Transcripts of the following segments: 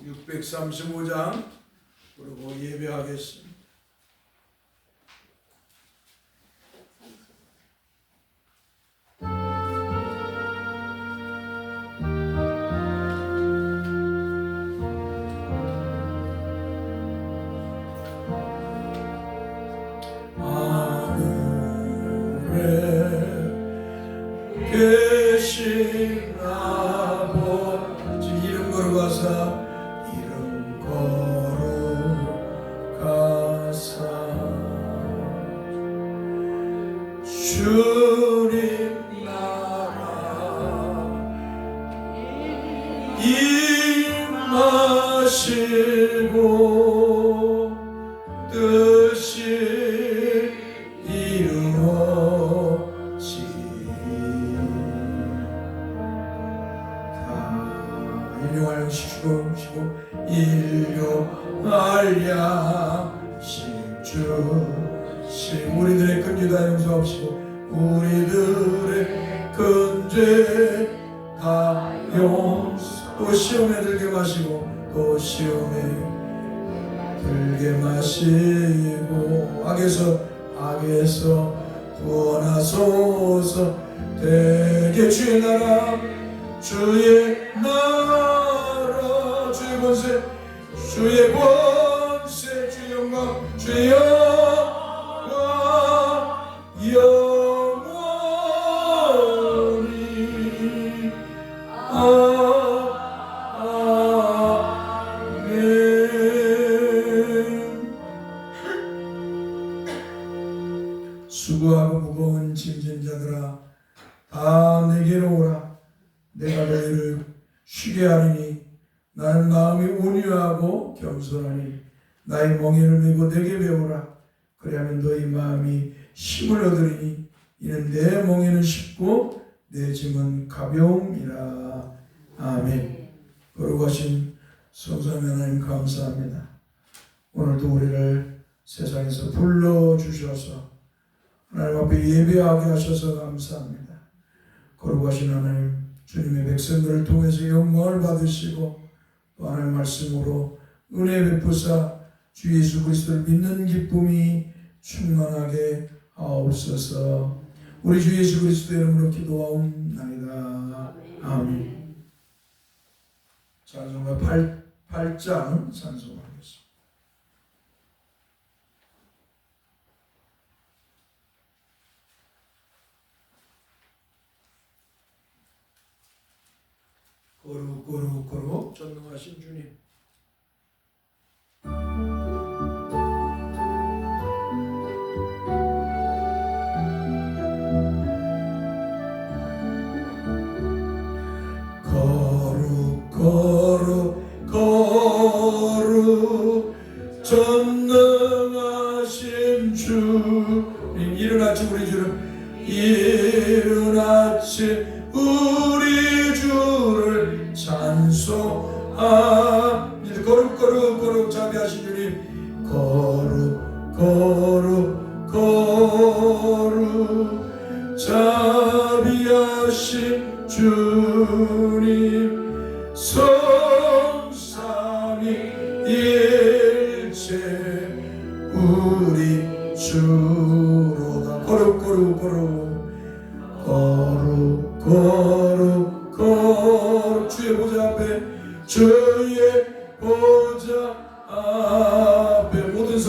635장 그리고 예배하겠습니다. 계신 아버지 이름 걸어가사 이름 걸어가사 주님 나라 임하시고 뜻이 일용할 시고 일용할 양식주시 우리들의 큰 죄다 용서하시고 우리들의 큰 죄 다 용서 또 시험에 들게 마시고 또 시험에 들게 마시고 악에서 구원하소서 대개 주의 나라 주의 나라 주의 권세 주의 권세 주의 영광 주의 영원히 아멘. 수고하고 무거운 짐진 자들아 다 내게로 오라 내가 너희를 쉬게 하리니 나는 마음이 온유하고 겸손하니 나의 멍에를 메고 내게 배우라 그리하면 너희 마음이 힘을 얻으리니 이는 내 멍에는 쉽고 내 짐은 가벼움이라. 아멘. 거룩하신 성삼위 하나님 감사합니다. 오늘도 우리를 세상에서 불러주셔서 하나님 앞에 예배하게 하셔서 감사합니다. 거룩하신 하나님 주님의 백성들을 통해서 영광을 받으시고 또 하나님 말씀으로 은혜 베푸사 주 예수 그리스도를 믿는 기쁨이 충만하게 하옵소서. 우리 주 예수 그리스도의 이름으로 기도하옵나이다. 아멘. 찬송가 8장 찬송하겠습니다. 거룩 전능하신 주님 거룩 전능하신 주님 이른 아침 우리 주를 이른 아침 우리 주를 찬송합니다. 거룩 자비하신 주님 거룩 자비하신 주님 성삼위일체 우리 주로다. 거룩 주의 보좌 앞에 모든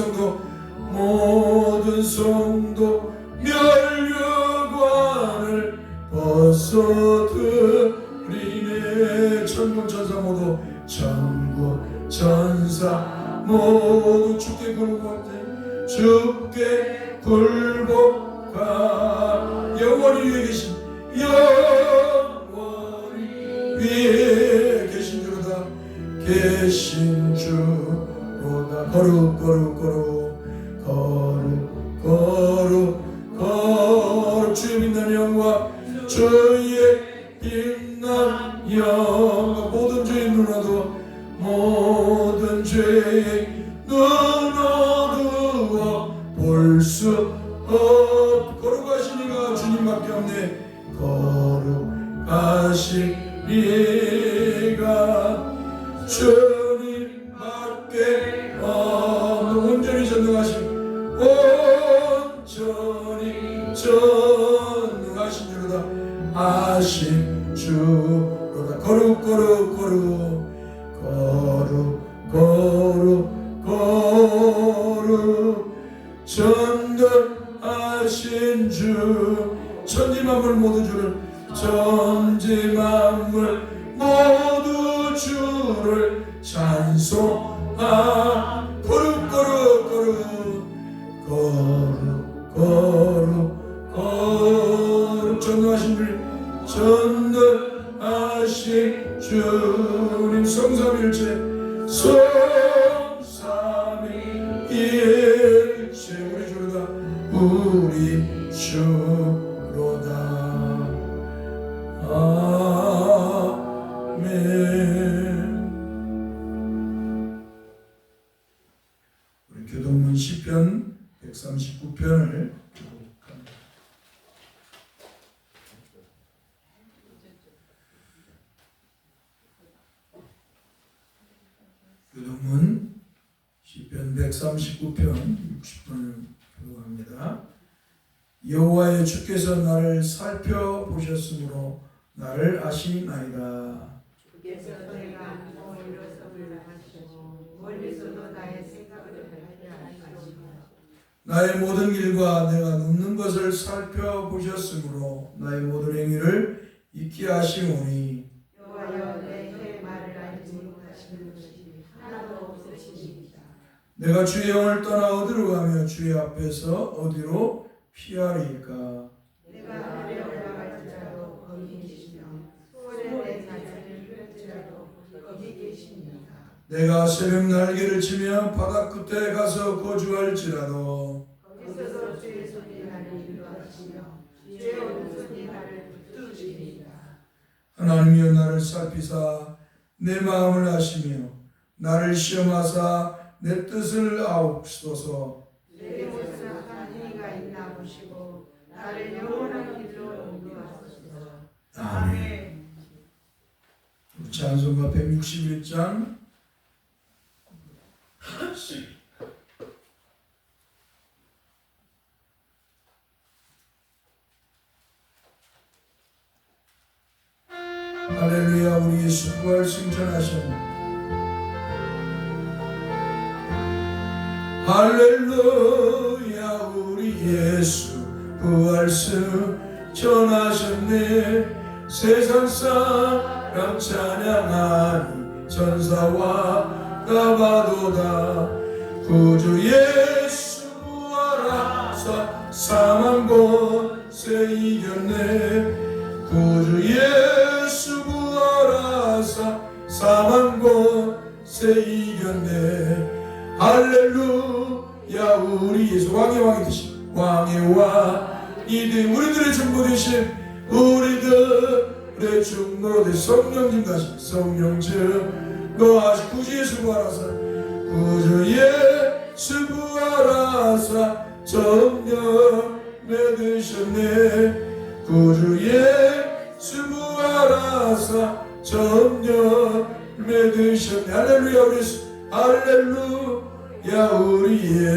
성도 면류관을 벗어드리네. 천군 천사 모두 주께 굴복하 영원히 위에 계신 주로다. 거룩 주의 빛나는 영광 주의 빛나는 영광 모든 죄의 눈 어두워 볼 수 거룩하시니가 주님밖에 없네. 거룩하시니가 주님 전능하신 주로다 하신 주로다 거룩 거룩 거룩 거룩 거룩 거룩 전능하신 주 천지만물 모두 주를 천지만물 모두 주를 찬송하 거룩 거룩 거룩 거룩 거룩 거룩 전능하신 주님 전능하신 주님 성삼일체 성삼일체 우리 주로다 우리 주로다 아멘. 우리 교동문 시편 139편을 교동문 시편 139편 60편을 교독합니다. 여호와의 주께서 나를 살펴보셨으므로 나를 아시나이다. 주께서 내가 멀리서를 하시고 멀리서도 나의 생각을 알게 하시고 나의 모든 길과 내가 눕는 것을 살펴보셨으므로 나의 모든 행위를 익히 하시오니 여호와여 내 말을 알지 못하시는 것이 하나도 없으시니이다. 내가 주의 영을 떠나 어디로 가며 주의 앞에서 어디로 피하리까. 내가 하늘에 올라갈지라도 거기 계시며 수월에 내 자리를 펼지라도 거기 계십니다. 내가 새벽 날개를 치며 바다 끝에 가서 거주할지라도 거기서도 주의 손이 나를 인도하시며 주의 오른손이 나를 붙드시리이다. 하나님이여 나를 살피사 내 마음을 아시며 나를 시험하사 내 뜻을 아옵소서. 내게 무슨 악한 행위가 있나 보시고 나를 영원한 길로 인도하소서. 아멘. 우리 찬송가 161장 할렐루야. 우리 예수 부활 승천하셨네. 할렐루야. 우리 예수 부활 승천하셨네. 세상 사람 찬양하니 천사와 가봐도다. 구주 예수 부활하사 사망 곳에 이겼네. 구주 예수 부활하사 사망 곳에 이겼네. 할렐루야. 우리 예수 왕의 왕이 되신 왕의 왕이 되 우리들의 중보 되신 우리들의 중보 되신 성령 증거하신 성령 증거하신 구주 예수 부활하사 구주 예수 부활하사 정령에 드셨네. 구주 예수 부활하사 정령에 드셨네. 할렐루야. 우리 예수 할렐루야. 우리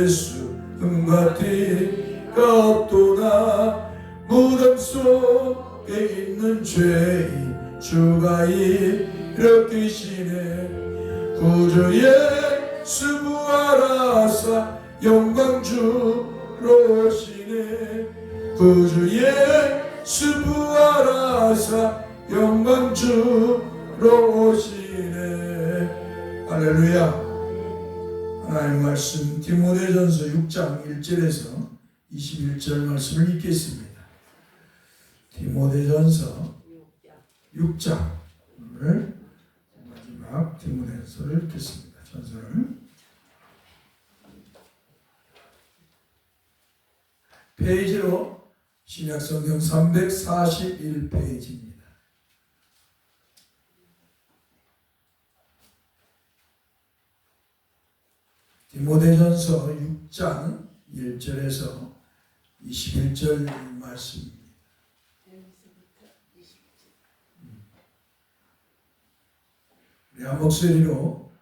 예수 흠같이가 없도다. 무덤 속에 있는 죄인 주가 일으키시네. 구주 예수 부활하사 영광 주로 오시네. 구주 예수 부활하사 영광 주로 오시네. 할렐루야. 하나님 말씀 디모데전서 6장 1절에서 21절 말씀을 읽겠습니다. 디모데전서 6장 오늘 마지막 디모데전서를 읽겠습니다. 전서를 페이지로 신약성경 341페이지입니다. 디모데전서 6장 1절에서 21절 말씀입니다. 우리 한 목소리로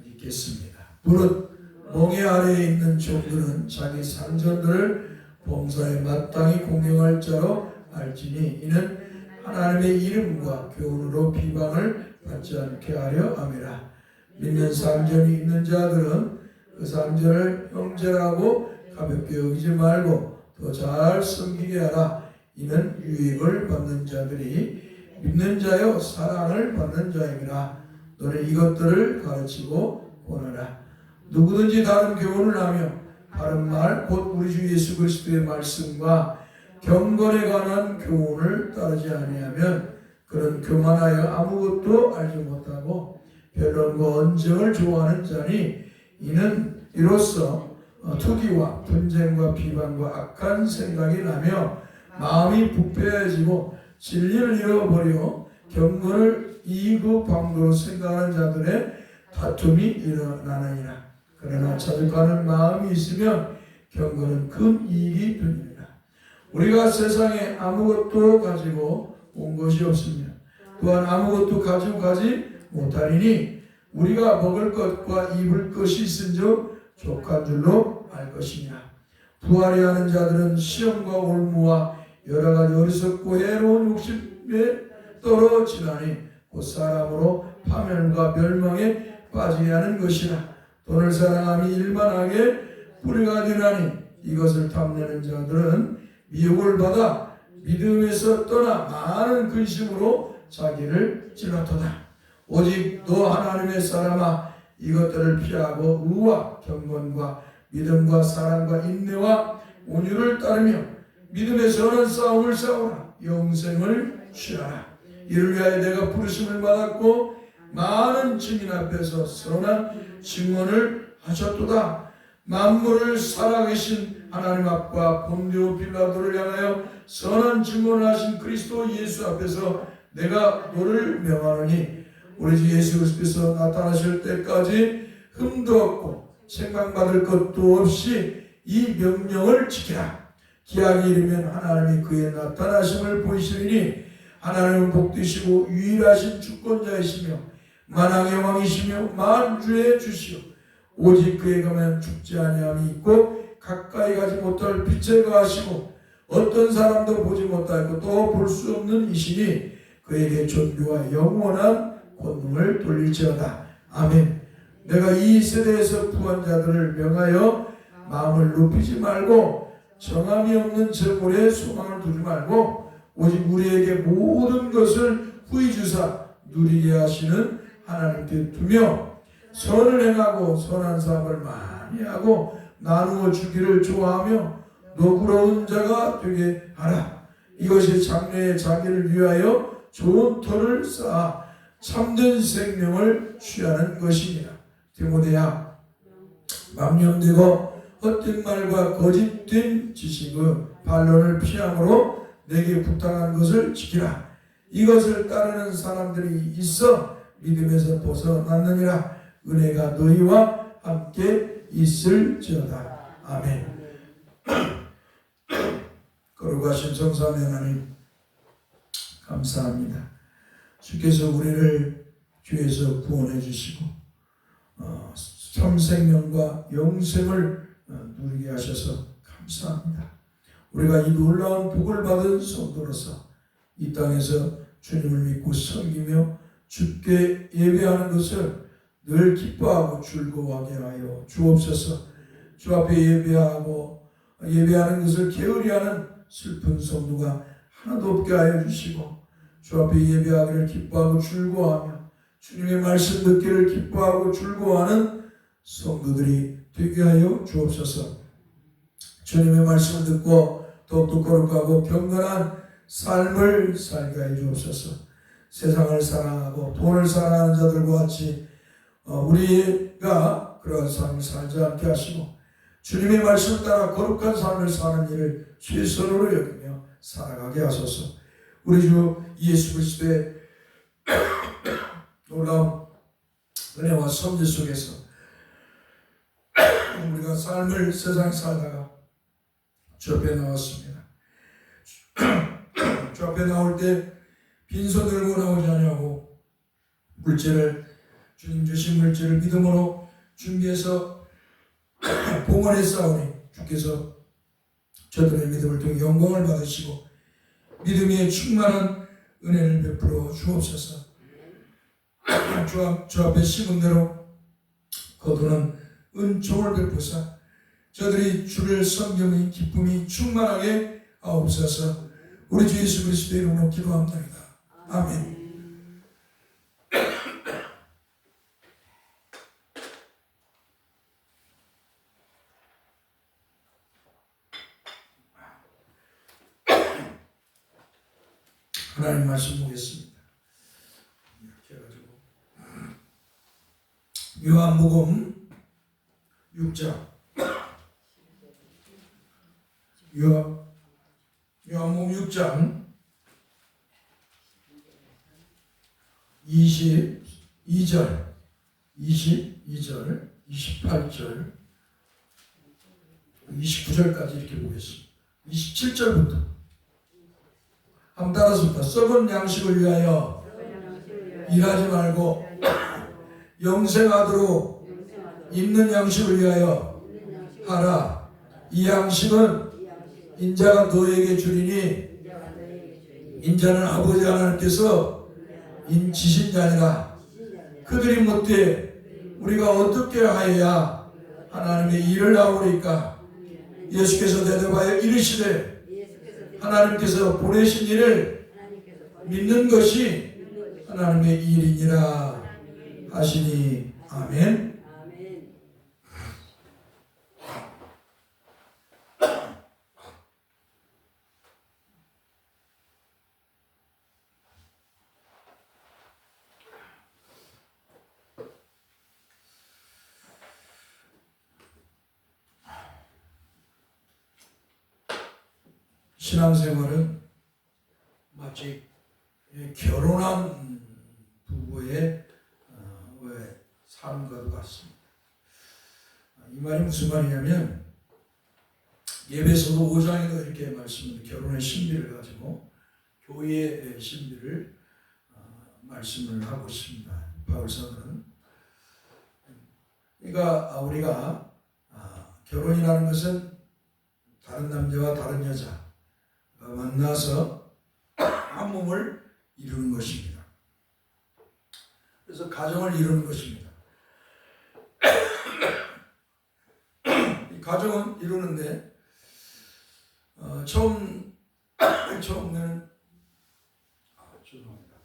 읽겠습니다. 무릇 멍에 아래에 있는 종들은 자기 상전들을 범사에 마땅히 공경할 자로 알지니 이는 하나님의 이름과 교훈으로 비방을 받지 않게 하려 함이라. 믿는 상전이 있는 자들은 그 상전을 형제라고 가볍게 여기지 말고 더 잘 섬기게 하라. 이는 유익을 받는 자들이 믿는 자여 사랑을 받는 자임이라. 너는 이것들을 가르치고 권하라. 누구든지 다른 교훈을 하며 바른 말 곧 우리 주 예수 그리스도의 말씀과 경건에 관한 교훈을 따르지 아니하면 그는 교만하여 아무것도 알지 못하고 변론과 언쟁을 좋아하는 자니 이는 이로써 투기와 분쟁과 비방과 악한 생각이 나며 마음이 부패해지고 진리를 잃어버려 경건을 이익의 방도로 생각하는 자들의 다툼이 일어나느니라. 그러나 자족하는 마음이 있으면 경건은 큰 이익이 되느니라. 우리가 세상에 아무것도 가지고 온 것이 없으며 또한 아무것도 가지고 가지 못하리니 우리가 먹을 것과 입을 것이 있은즉 족한 줄로 알 것이니라. 부하려 하는 자들은 시험과 올무와 여러 가지 어리석고 해로운 욕심에 떨어지나니 곧 사람으로 파멸과 멸망에 빠지게 하는 것이라. 돈을 사랑함이 일만하게 뿌리가 되나니 이것을 탐내는 자들은 미혹을 받아 믿음에서 떠나 많은 근심으로 자기를 찔렀도다. 오직 너 하나님의 사람아 이것들을 피하고 의와 경건과 믿음과 사랑과 인내와 온유를 따르며 믿음의 선한 싸움을 싸우라. 영생을 취하라. 이를 위하여 내가 부르심을 받았고 많은 증인 앞에서 선한 증언을 하셨도다. 만물을 살아계신 하나님 앞과 본디오 빌라도를 향하여 선한 증언을 하신 그리스도 예수 앞에서 내가 너를 명하노니 우리 주 예수 그리스도께서 나타나실 때까지 흠도 없고 책망받을 것도 없이 이 명령을 지키라. 기약이 이르면 하나님이 그의 나타나심을 보이시리니 하나님은 복되시고 유일하신 주권자이시며 만왕의 왕이시며 만주의 주시오. 오직 그에 가면 죽지 아니함이 있고 가까이 가지 못할 빛에 거하시고 어떤 사람도 보지 못하고 또 볼 수 없는 이시니 그에게 존귀와 영원한 권능을 돌릴지어다. 아멘. 내가 이 세대에서 구한 자들을 명하여 마음을 높이지 말고 정함이 없는 저물에 소망을 두지 말고 오직 우리에게 모든 것을 후히 주사 누리게 하시는 하나님께 두며 선을 행하고 선한 사업을 많이 하고 나누어 주기를 좋아하며 너그러운 자가 되게 하라. 이것이 장래에 자기를 위하여 좋은 터를 쌓아 참된 생명을 취하는 것이니라. 디모데야, 망령되고 헛된 말과 거짓된 지식의 반론을 피함으로 내게 부탁한 것을 지키라. 이것을 따르는 사람들이 있어 믿음에서 벗어났느니라. 은혜가 너희와 함께 있을지어다. 아멘. 거룩하신 성삼위 하나님 감사합니다. 주께서 우리를 죄에서 구원해 주시고 참생명과 영생을 누리게 하셔서 감사합니다. 우리가 이 놀라운 복을 받은 성도로서 이 땅에서 주님을 믿고 섬기며 주께 예배하는 것을 늘 기뻐하고 즐거워하게 하여 주옵소서. 주 앞에 예배하는 것을 게으리하는 슬픈 성도가 하나도 없게 하여 주시고 주 앞에 예배하기를 기뻐하고 즐거워하며 주님의 말씀 듣기를 기뻐하고 즐거워하는 성도들이 되게 하여 주옵소서. 주님의 말씀을 듣고 더욱더 거룩하고 경건한 삶을 살게 하여 주옵소서. 세상을 사랑하고 돈을 사랑하는 자들과 같이 우리가 그러한 삶을 살지 않게 하시고 주님의 말씀을 따라 거룩한 삶을 사는 일을 최선으로 여기며 살아가게 하소서. 우리 주 예수 그리스도의 놀라운 은혜와 섭리 속에서 우리가 삶을 세상에 살다가 주 앞에 나왔습니다. 주 앞에 나올 때 빈손 들고 나오지 아니하고 주님 주신 물질을 믿음으로 준비해서 봉헌했사오니 주께서 저들의 믿음을 통해 영광을 받으시고 믿음에 충만한 은혜를 베풀어 주옵소서. 주 앞에 심은 대로 거두는 은총을 베푸사 저들이 주를 섬김의 기쁨이 충만하게 하옵소서. 우리 주 예수 그리스도의 이름으로 기도합니다. 아멘. 하나님 말씀 보겠습니다. 이렇게 해가지고 요한복음 6장 요한복음 6장 22절 28절 29절까지 이렇게 보겠습니다. 27절부터 한번 따라서 썩은 양식을 위하여 일하지 말고 영생하도록 있는 양식을 위하여 하라. 이 양식은 인자가 너에게 주리니 인자는 아버지 하나님께서 인치신 자니라. 그들이 묻되 우리가 어떻게 하여야 하나님의 일을 하오리까? 예수께서 대답하여 이르시되 하나님께서 보내신 일을 믿는 것이 하나님의 일이니라 하시니. 아멘. 신앙생활은 마치 결혼한 부부의 삶과도 같습니다. 이 말이 무슨 말이냐면 예배서도 5장에도 이렇게 말씀을 결혼의 신비를 가지고 교회의 신비를 말씀을 하고 있습니다. 바울사도는 그러니까 우리가 결혼이라는 것은 다른 남자와 다른 여자 만나서 한 몸을 이루는 것입니다. 그래서 가정을 이루는 것입니다. 이 가정은 이루는데 처음에는 죄송합니다.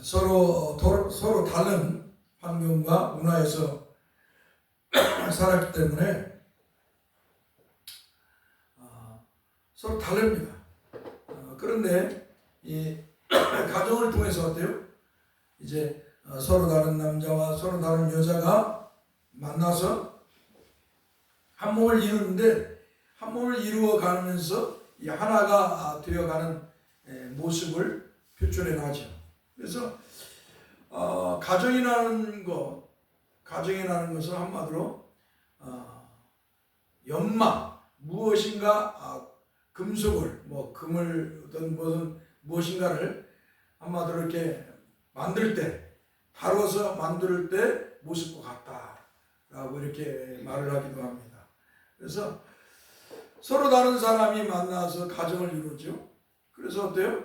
서로 다른 환경과 문화에서 살았기 때문에 서로 다릅니다. 그런데 이 가정을 통해서 어때요? 이제 서로 다른 남자와 서로 다른 여자가 만나서 한 몸을 이루는데 한 몸을 이루어 가면서 이 하나가 되어가는 모습을 표출해 나죠. 그래서 가정이라는 것은 한마디로 연마 무엇인가 금속을 금을 어떤 무엇인가를 한마디로 이렇게 만들 때 다뤄서 만들 때 모습과 같다라고 이렇게 말을 하기도 합니다. 그래서 서로 다른 사람이 만나서 가정을 이루죠. 그래서 어때요?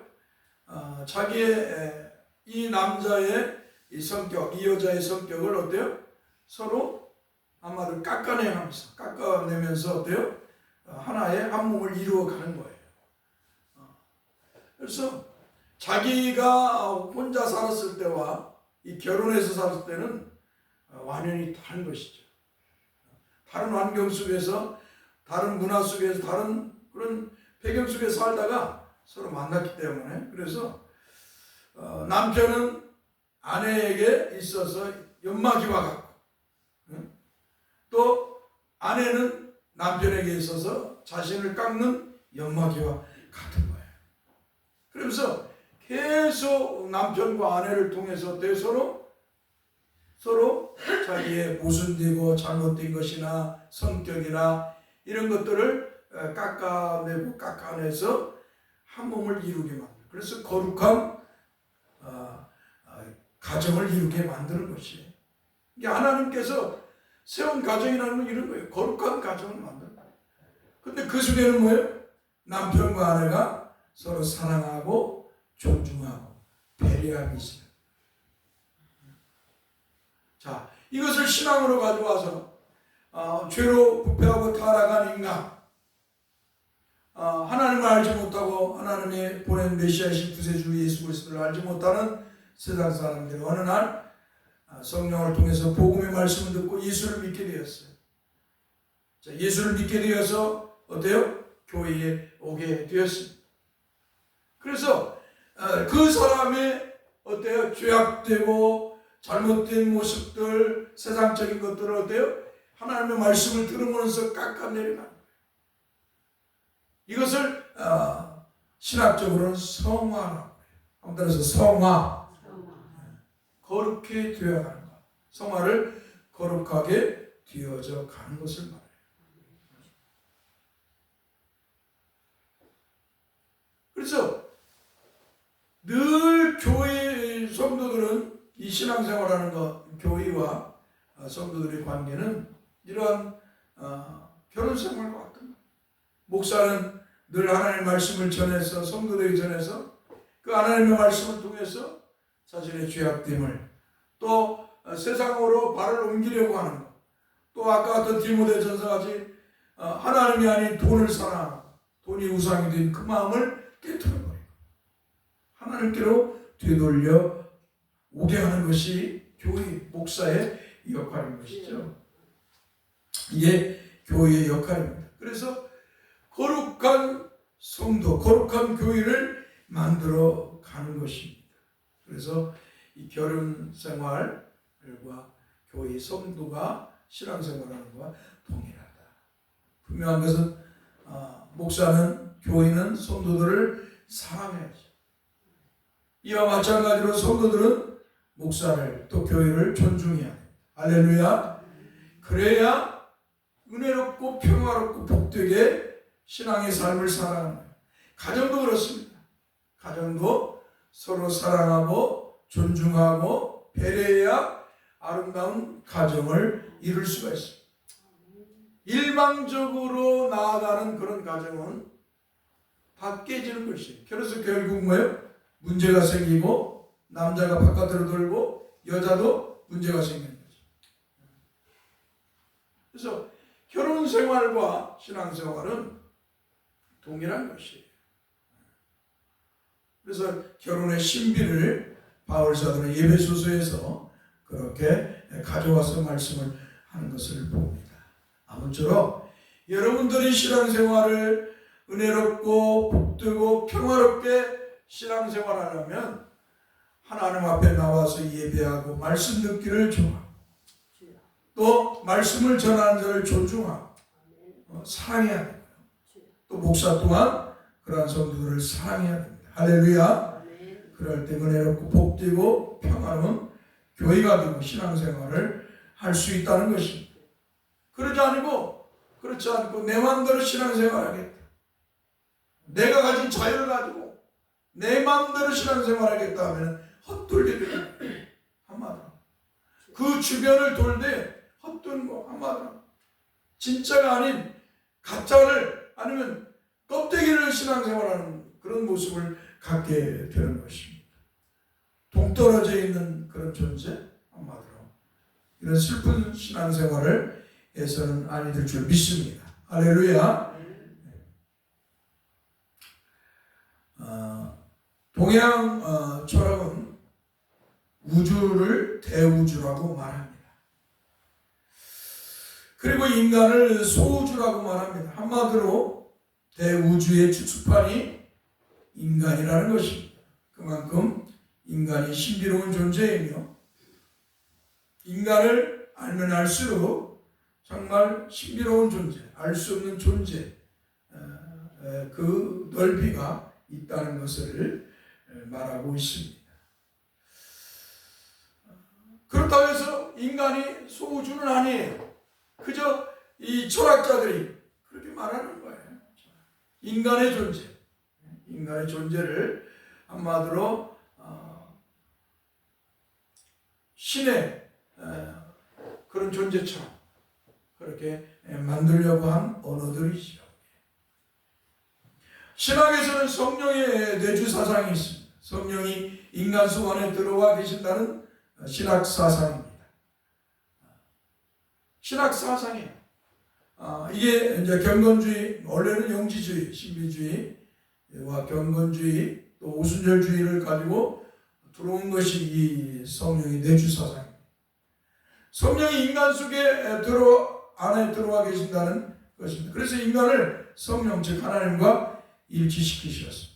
자기의 이 남자의 이 성격, 이 여자의 성격을 어때요? 서로 한마디로 깎아내면서 어때요? 하나의 한 몸을 이루어 가는 거예요. 그래서 자기가 혼자 살았을 때와 이 결혼해서 살았을 때는 완전히 다른 것이죠. 다른 환경 속에서, 다른 문화 속에서, 다른 그런 배경 속에서 살다가 서로 만났기 때문에, 그래서 남편은 아내에게 있어서 연마기와 같고, 또 아내는 남편에게 있어서 자신을 깎는 연마기와 같은 거예요. 그러면서 계속 남편과 아내를 통해서 서로 자기의 모순되고 잘못된 것이나 성격이나 이런 것들을 깎아내서 한 몸을 이루게 만들어요. 그래서 거룩한 가정을 이루게 만드는 것이에요. 이게 하나님께서 세운 가정이라는 건 이런 거예요. 거룩한 가정을 만드는 거예요. 근데 그 속에는 뭐예요? 남편과 아내가 서로 사랑하고 존중하고 배려함이 있어요. 자, 이것을 신앙으로 가져와서 죄로 부패하고 타락한 인간, 하나님을 알지 못하고 하나님의 보낸 메시아이신 구세주 예수 그리스도를 알지 못하는 세상 사람들이 어느 날 성령을 통해서 복음의 말씀을 듣고 예수를 믿게 되었어요. 자, 예수를 믿게 되어서 어때요? 교회에 오게 되었습니다. 그래서 그 사람의 어때요? 죄악되고 잘못된 모습들, 세상적인 것들을 어때요? 하나님의 말씀을 들으면서 깎아내려가는 거예요. 이것을 신학적으로는 성화라고 해요. 한번 따라서 성화. 거룩히 되어가는 것. 성화를 거룩하게 되어져 가는 것을 말해요. 그래서 늘 교회 성도들은 이 신앙생활하는 것, 교회와 성도들의 관계는 이러한 결혼생활과 같은 거예요. 목사는 늘 하나님의 말씀을 전해서 성도들에게 전해서 그 하나님의 말씀을 통해서 자신의 죄악됨을 또 세상으로 발을 옮기려고 하는 것, 또 아까 같은 디모데전서같이 하나님이 아닌 돈을 사랑하고 돈이 우상이 된 그 마음을 깨트려버리고 하나님께로 되돌려 오게 하는 것이 교회 목사의 역할인 것이죠. 이게 교회의 역할입니다. 그래서 거룩한 성도, 거룩한 교회를 만들어 가는 것입니다. 그래서 이 결혼 생활과 교회 성도가 신앙생활하는 것과 동일하다. 분명한 것은 목사는, 교회는 성도들을 사랑해야죠. 이와 마찬가지로 성도들은 목사를 또 교회를 존중해야 돼요. 할렐루야. 그래야 은혜롭고 평화롭고 복되게 신앙의 삶을 살아가는 거예요. 가정도 그렇습니다. 가정도 서로 사랑하고 존중하고 배려해야 아름다운 가정을 이룰 수가 있습니다. 일방적으로 나아가는 그런 가정은 다 깨지는 것이에요. 그래서 결국 뭐예요? 문제가 생기고 남자가 바깥으로 돌고 여자도 문제가 생기는 거죠. 그래서 결혼 생활과 신앙 생활은 동일한 것이에요. 그래서 결혼의 신비를 바울 사도는 에베소서에서 그렇게 가져와서 말씀을 하는 것을 봅니다. 아무쪼록 여러분들이 신앙생활을 은혜롭고 복되고 평화롭게 신앙생활하려면 하나님 앞에 나와서 예배하고 말씀 듣기를 좋아하고 또 말씀을 전하는 자를 존중하고 사랑해야 되고요. 또 목사 또한 그러한 성도들을 사랑해야 됩니다. 할렐루야. 그럴 때 은혜롭고 복되고 평화로운 교회가 되고 신앙생활을 할 수 있다는 것입니다. 그렇지 않고 내 마음대로 신앙생활하겠다. 내가 가진 자유를 가지고 내 마음대로 신앙생활하겠다 하면 헛돌게 되는 거예요. 한마디로. 그 주변을 돌되 헛도는 거 한마디로. 진짜가 아닌 가짜를 아니면 껍데기를 신앙생활하는 그런 모습을 갖게 되는 것입니다. 동떨어져 있는 그런 존재 한마디로. 이런 슬픈 신앙생활을 해서는 아니 될 줄 믿습니다. 할렐루야. 동양 철학은 우주를 대우주라고 말합니다. 그리고 인간을 소우주라고 말합니다. 한마디로 대우주의 주축판이 인간이라는 것입니다. 그만큼 인간이 신비로운 존재이며 인간을 알면 알수록 정말 신비로운 존재, 알 수 없는 존재, 그 넓이가 있다는 것을 말하고 있습니다. 그렇다고 해서 인간이 소우주는 아니에요. 그저 이 철학자들이 그렇게 말하는 거예요. 인간의 존재를 한마디로 신의 그런 존재처럼 그렇게 만들려고 한 언어들이죠. 신학에서는 성령의 내주 사상이 있습니다. 성령이 인간 속 안에 들어와 계신다는 신학 사상입니다. 신학 사상이에요. 이게 이제 경건주의, 원래는 영지주의, 신비주의와 경건주의, 또 오순절주의를 가지고 들어온 것이 이 성령의 내주 사상입니다. 성령이 인간 속에 안에 들어와 계신다는 것입니다. 그래서 인간을 성령, 즉 하나님과 일치시켰습니다.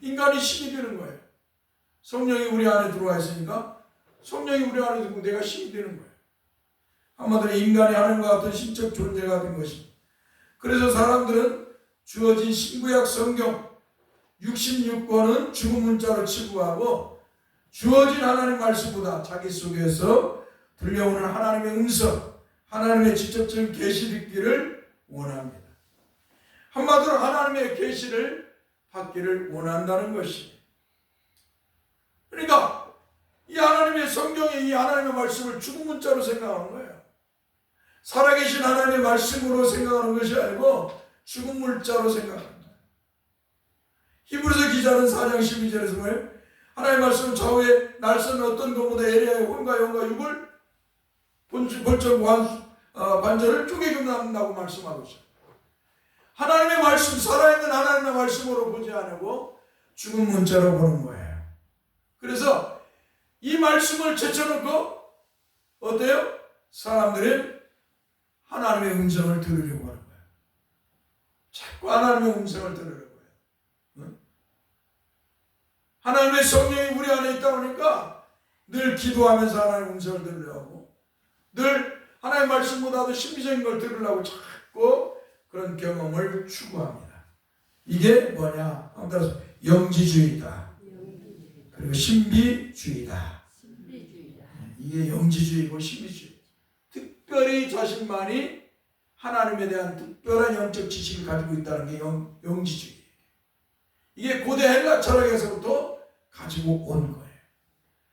인간이 신이 되는 거예요. 성령이 우리 안에 들어와 있으니까 성령이 우리 안에 들고 내가 신이 되는 거예요. 한마디로 인간이 하나님과 같은 신적 존재가 된 것입니다. 그래서 사람들은 주어진 신구약 성경 66권은 죽은 문자로 치부하고 주어진 하나님 말씀보다 자기 속에서 들려오는 하나님의 음성, 하나님의 직접적인 계시 듣기를 원합니다. 한마디로 하나님의 계시를 받기를 원한다는 것입니다. 그러니까 이 하나님의 성경의 이 하나님의 말씀을 죽은 문자로 생각하는 거예요. 살아계신 하나님의 말씀으로 생각하는 것이 아니고 죽은 문자로 생각합니다. 히브리서 기자는 4장 12절에서 뭐예요? 하나님의 말씀은 좌우에 날선 어떤 것보다 에리야의 혼과 영과 육을 본적 반절을 쪼개긴다고 말씀하고 있어요. 하나님의 말씀, 살아있는 하나님의 말씀으로 보지 않고 죽은 문자로 보는 거예요. 그래서 이 말씀을 제쳐놓고 어때요? 사람들이 하나님의 음성을 들으려고 하는 거예요. 자꾸 하나님의 음성을 들으려고 해요. 응? 하나님의 성령이 우리 안에 있다 보니까 늘 기도하면서 하나님의 음성을 들으려고 하고 늘 하나님의 말씀보다도 신비적인 걸 들으려고 자꾸 그런 경험을 추구합니다. 이게 뭐냐? 따라서 영지주의다. 그리고 신비주의다. 이게 영지주의고 신비주의. 특별히 자신만이 하나님에 대한 특별한 영적 지식을 가지고 있다는 게 영지주의. 이게 고대 헬라 철학에서부터 가지고 온 거예요.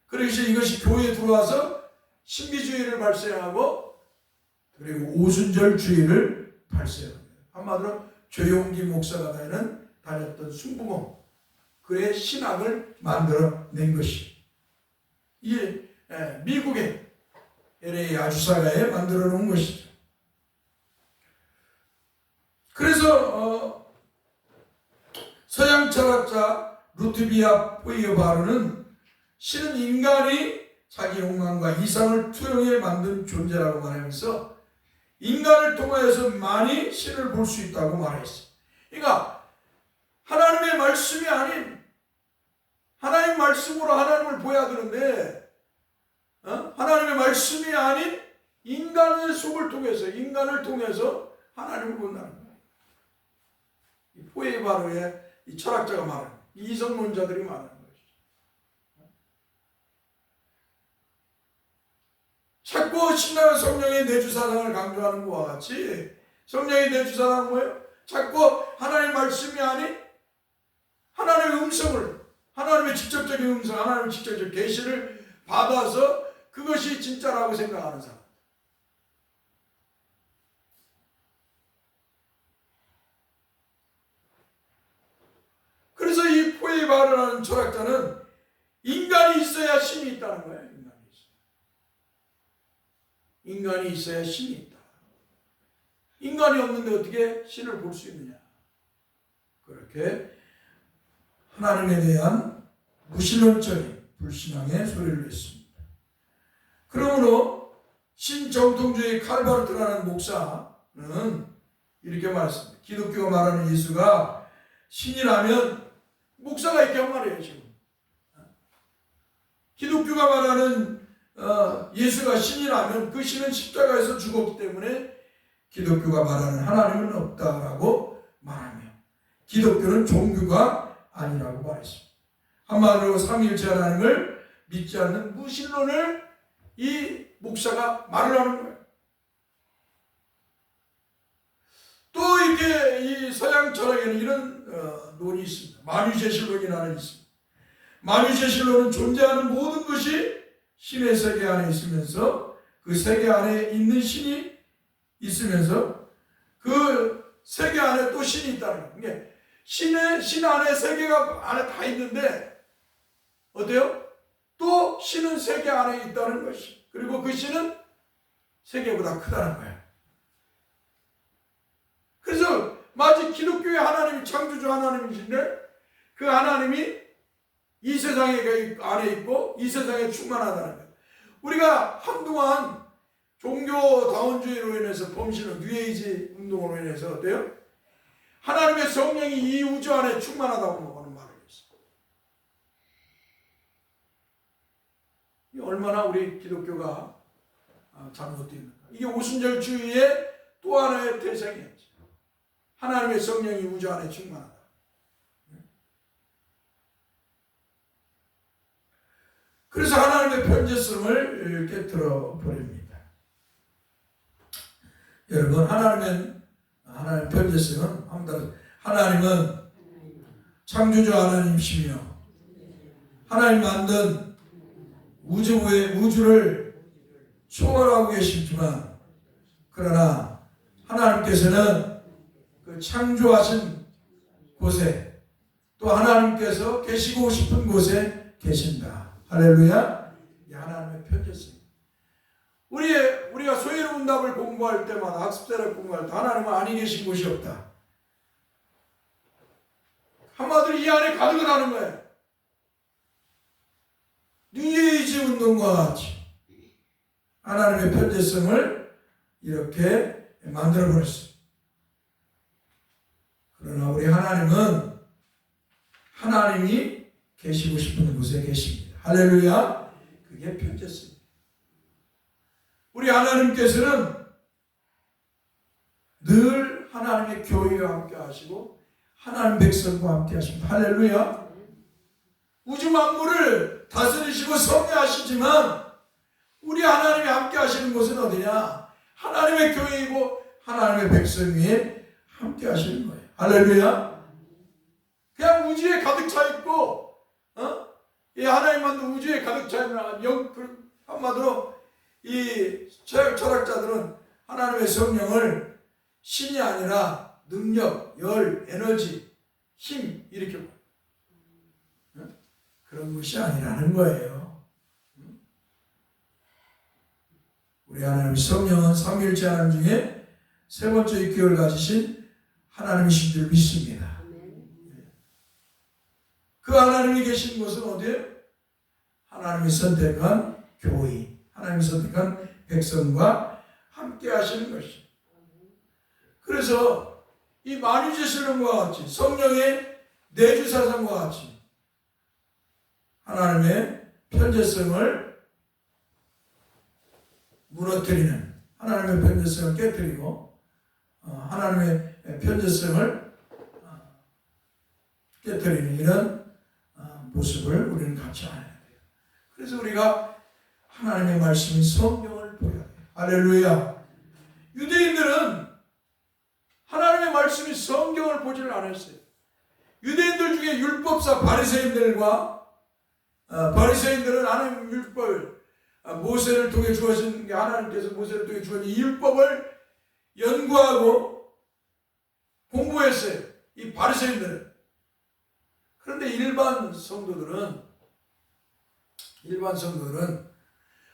그래서 이것이 교회에 들어와서 신비주의를 발생하고 그리고 오순절주의를 발생합니다. 한마디로 조용기 목사가 다녔던 순부공 그의 신학을 만들어낸 것이 이 미국의 LA 아주사가에 만들어 놓은 것이죠. 그래서 서양 철학자 루트비아 포이어바르는 신은 인간이 자기 욕망과 이상을 투영해 만든 존재라고 말하면서 인간을 통하여서 많이 신을 볼 수 있다고 말했어요. 그러니까 하나님의 말씀이 아닌 하나님 말씀으로 하나님을 보여야 되는데 하나님의 말씀이 아닌 인간의 속을 통해서 인간을 통해서 하나님을 본다는 거예요. 이 포에바르의 이 철학자가 말하는 이성론자들이 말하는 것이죠. 자꾸 신앙은 성령의 내주사상을 강조하는 것과 같이 성령의 내주사상은 뭐예요? 자꾸 하나님의 말씀이 아닌 하나님의 음성을 하나님의 직접적인 음성, 하나님의 직접적인 계시를 받아서 그것이 진짜라고 생각하는 사람. 그래서 이 포에바르라는 철학자는 인간이 있어야 신이 있다는 거예요. 인간이 있어야 신이 있다. 인간이 없는데 어떻게 신을 볼 수 있느냐. 그렇게 하나님에 대한 무신론적인 불신앙의 소리를 냈습니다. 그러므로 신정통주의 칼바르트라는 목사는 이렇게 말했습니다. 기독교가 말하는 예수가 신이라면 목사가 이렇게 한 말이에요. 지금 기독교가 말하는 예수가 신이라면 그 신은 십자가에서 죽었기 때문에 기독교가 말하는 하나님은 없다라고 말하며 기독교는 종교가 아니라고 말했습니다. 한마디로 삼위일체 하나님을 믿지 않는 무신론을 이 목사가 말을 하는 거예요. 또 이렇게 이 서양 철학에는 이런 논이 있습니다. 만유제실론이라는 있습니다. 만유제실로는 존재하는 모든 것이 신의 세계 안에 있으면서 그 세계 안에 있는 신이 있으면서 그 세계 안에 또 신이 있다는 거예요. 신 안에 세계가 안에 다 있는데 어때요? 또 신은 세계 안에 있다는 것이. 그리고 그 신은 세계보다 크다는 거예요. 그래서 마치 기독교의 하나님이 창조주 하나님이신데 그 하나님이 이 세상에 안에 있고 이 세상에 충만하다는 거예요. 우리가 한동안 종교다원주의로 인해서 범신은 뉴에이지 운동으로 인해서 어때요? 하나님의 성령이 이 우주 안에 충만하다고 하는 말을 했어요. 이 얼마나 우리 기독교가 잘못되어 있는가. 이게 오순절주의의 또 하나의 태생이었죠. 하나님의 성령이 우주 안에 충만하다. 그래서 하나님의 편재성을 깨트려 버립니다. 여러분, 하나님의 편재성은 하나님은 창조주 하나님이시며 하나님 만든 우주를 초월하고 계시지만 그러나 하나님께서는 그 창조하신 곳에 또 하나님께서 계시고 싶은 곳에 계신다. 할렐루야. 이 하나님의 편재성. 우리가 소위로운 답을 공부할 때마다 학습자를 공부할 때 하나님은 아니 계신 곳이 없다. 한마디로 이 안에 가득을 하는 거예요. 뉴에이지 운동과 같이 하나님의 편재성을 이렇게 만들어버렸어요. 그러나 우리 하나님은 하나님이 계시고 싶은 곳에 계십니다. 할렐루야. 그게 편재성입니다. 우리 하나님께서는 늘 하나님의 교회와 함께 하시고 하나님 백성과 함께 하십니다. 할렐루야. 우주 만물을 다스리시고 섭리하시지만 우리 하나님이 함께 하시는 곳은 어디냐? 하나님의 교회이고 하나님의 백성 위에 함께 하시는 거예요. 할렐루야. 그냥 우주에 가득 차 있고 이 하나님 만든 우주에 가득 차 있는 한마디로 이 철학자들은 하나님의 성령을 신이 아니라 능력, 열, 에너지, 힘 이렇게 봐요. 그런 것이 아니라는 거예요. 우리 하나님 성령은 삼위일체 하나님 중에 세 번째 육격을 가지신 하나님이신 줄 믿습니다. 그 하나님이 계신 곳은 어디예요? 하나님이 선택한 교회, 하나님이 선택한 백성과 함께 하시는 것이죠. 그래서 이 만유제신론과 같이 성령의 내주사상과 같이 하나님의 편재성을 무너뜨리는, 하나님의 편재성을 깨뜨리고 하나님의 편재성을 깨뜨리는 이런 모습을 우리는 같이 알아야 돼요. 그래서 우리가 하나님의 말씀인 성경을 보여야 돼요. 할렐루야. 유대인들은 하나님의 말씀인 성경을 보지를 않았어요. 유대인들 중에 율법사 바리새인들은 하나님의 율법을 모세를 통해 주어진 게 하나님께서 모세를 통해 주어진 이 율법을 연구하고 공부했어요. 이 바리새인들은. 그런데 일반 성도들은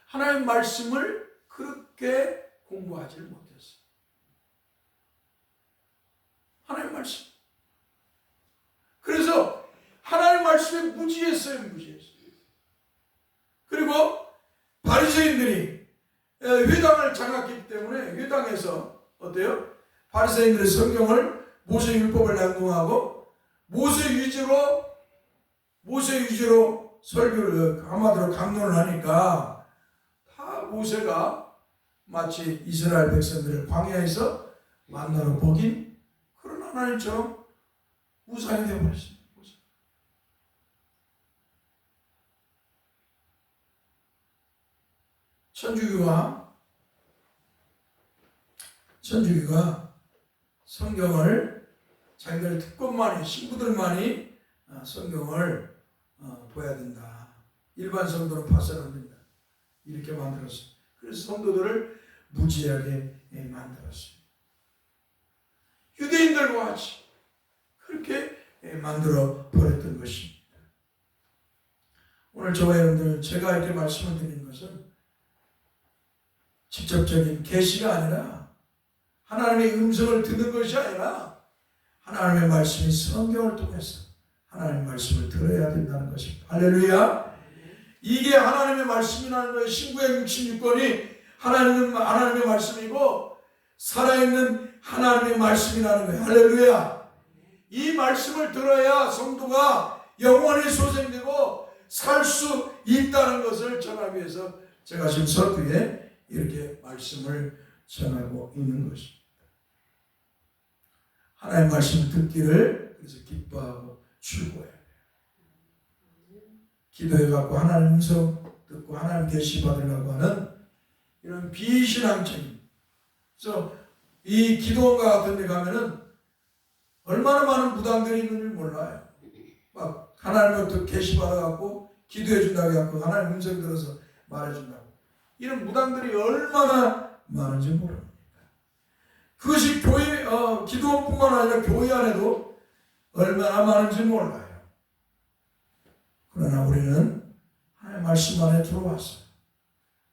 하나님의 말씀을 그렇게 공부하지 못했어요. 하나님 말씀. 그래서 하나님 말씀에 무지했어요. 그리고 바리새인들이 회당을 장악했기 때문에 회당에서 어때요? 바리새인들의 성경을 모세 율법을 낭독하고 모세 위주로 설교를 한마디로 강론을 하니까 다 모세가 마치 이스라엘 백성들을 광야에서 만나러 먹인 그런 하나님처럼 우상이 되어버렸습니다. 천주교가 성경을 자기들 특권만이 신부들만이 성경을 둬야 된다. 일반 성도는 봐서는 안 된다. 이렇게 만들었어요. 그래서 성도들을 무지하게 만들었어요. 유대인들과 같이 그렇게 만들어 버렸던 것입니다. 오늘 저와 여러분들 제가 이렇게 말씀을 드리는 것은 직접적인 계시가 아니라 하나님의 음성을 듣는 것이 아니라 하나님의 말씀이 성경을 통해서 하나님의 말씀을 들어야 된다는 것입니다. 할렐루야. 이게 하나님의 말씀이라는 거예요. 신구약 66권이 하나님의 말씀이고 살아있는 하나님의 말씀이라는 거예요. 할렐루야. 이 말씀을 들어야 성도가 영원히 소생되고 살 수 있다는 것을 전하기 위해서 제가 지금 서두에 이렇게 말씀을 전하고 있는 것입니다. 하나님의 말씀을 듣기를 그래서 기뻐하고 추구해야 돼요. 기도해갖고 하나님 음성 듣고 하나님 계시 받으려고 하는 이런 비신앙적인, 그래서 이 기도원과 같은 데 가면은 얼마나 많은 무당들이 있는지 몰라요. 막 하나님부터 계시 받아갖고 기도해 준다고 해갖고 하나님 음성 들어서 말해준다고. 이런 무당들이 얼마나 많은지 모릅니다. 그것이 교회, 기도원뿐만 아니라 교회 안에도 얼마나 많은지 몰라요. 그러나 우리는 하나님의 말씀 안에 들어왔어요.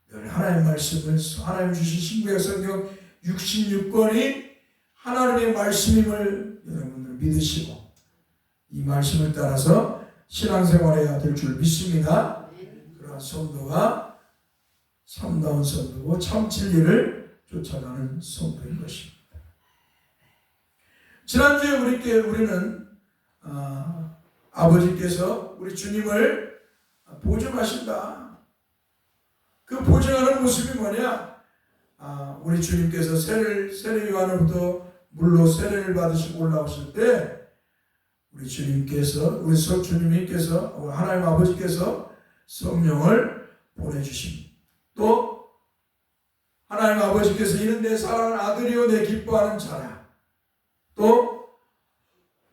늘 하나님의 말씀을, 하나님 주신 신구약 성경 66권이 하나님의 말씀임을 여러분들 믿으시고 이 말씀을 따라서 신앙생활해야 될 줄 믿습니다. 그러한 성도가 참다운 성도고 참 진리를 쫓아가는 성도인 것입니다. 지난주에 우리는 아버지께서 우리 주님을 보증하신다. 그 보증하는 모습이 뭐냐? 우리 주님께서 세례 요한으로부터 물로 세례를 받으시고 올라오실 때 우리 주님께서 하나님 아버지께서 성령을 보내주십니다. 또 하나님 아버지께서 이는 내 사랑하는 아들이요 내 기뻐하는 자라. 또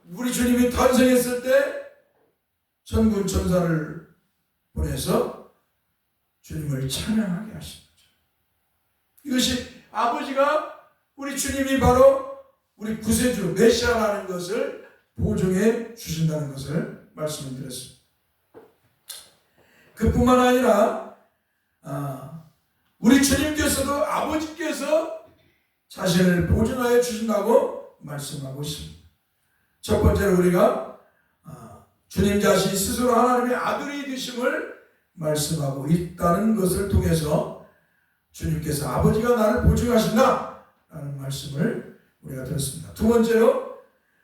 우리 주님이 탄생했을 때 천군 천사를 보내서 주님을 찬양하게 하신 거죠. 이것이 아버지가 우리 주님이 바로 우리 구세주 메시아라는 것을 보증해 주신다는 것을 말씀을 드렸습니다. 그뿐만 아니라 우리 주님께서도 아버지께서 자신을 보증하여 주신다고 말씀하고 있습니다. 첫 번째로 우리가 주님 자신 스스로 하나님의 아들이 되심을 말씀하고 있다는 것을 통해서 주님께서 아버지가 나를 보증하신다 라는 말씀을 우리가 들었습니다. 두 번째로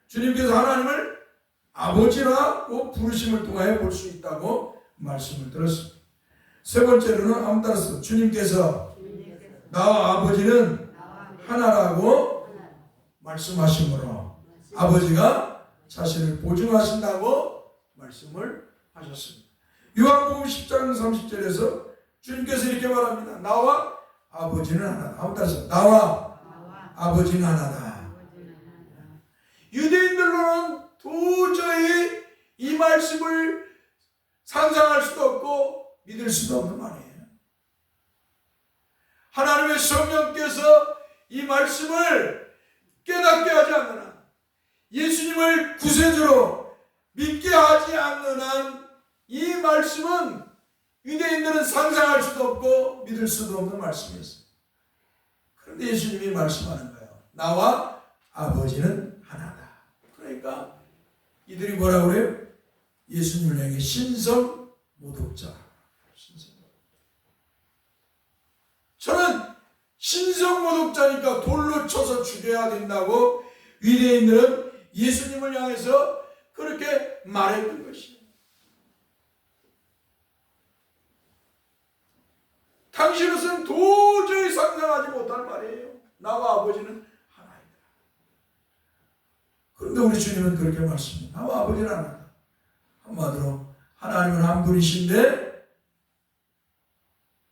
주님께서 하나님을 아버지라고 부르심을 통하여 볼 수 있다고 말씀을 들었습니다. 세 번째로는 암따라서 주님께서 나와 아버지는 하나라고 말씀하시므로 아버지가 자신을 보증하신다고 말씀을 하셨습니다. 요한복음 10장 30절에서 주님께서 이렇게 말합니다. 나와 아버지는 하나다. 암따라서 나와 아버지는 하나다. 유대인들로는 도저히 이 말씀을 상상할 수도 없고 믿을 수도 없는 말이에요. 하나님의 성령께서 이 말씀을 깨닫게 하지 않는 한, 예수님을 구세주로 믿게 하지 않는 한, 이 말씀은 유대인들은 상상할 수도 없고 믿을 수도 없는 말씀이었어요. 그런데 예수님이 말씀하는 거예요. 나와 아버지는 하나다. 그러니까 이들이 뭐라고 그래요? 예수님을 향해 신성 모독자. 저는 신성 모독자니까 돌로 쳐서 죽여야 된다고 유대인들은 예수님을 향해서 그렇게 말했던 것이에요. 당신으로서는 도저히 상상하지 못할 말이에요. 나와 아버지는 하나이다. 그런데 우리 주님은 그렇게 말씀합니다. 나와 아버지는 하나이다. 한마디로 하나님은 한 분이신데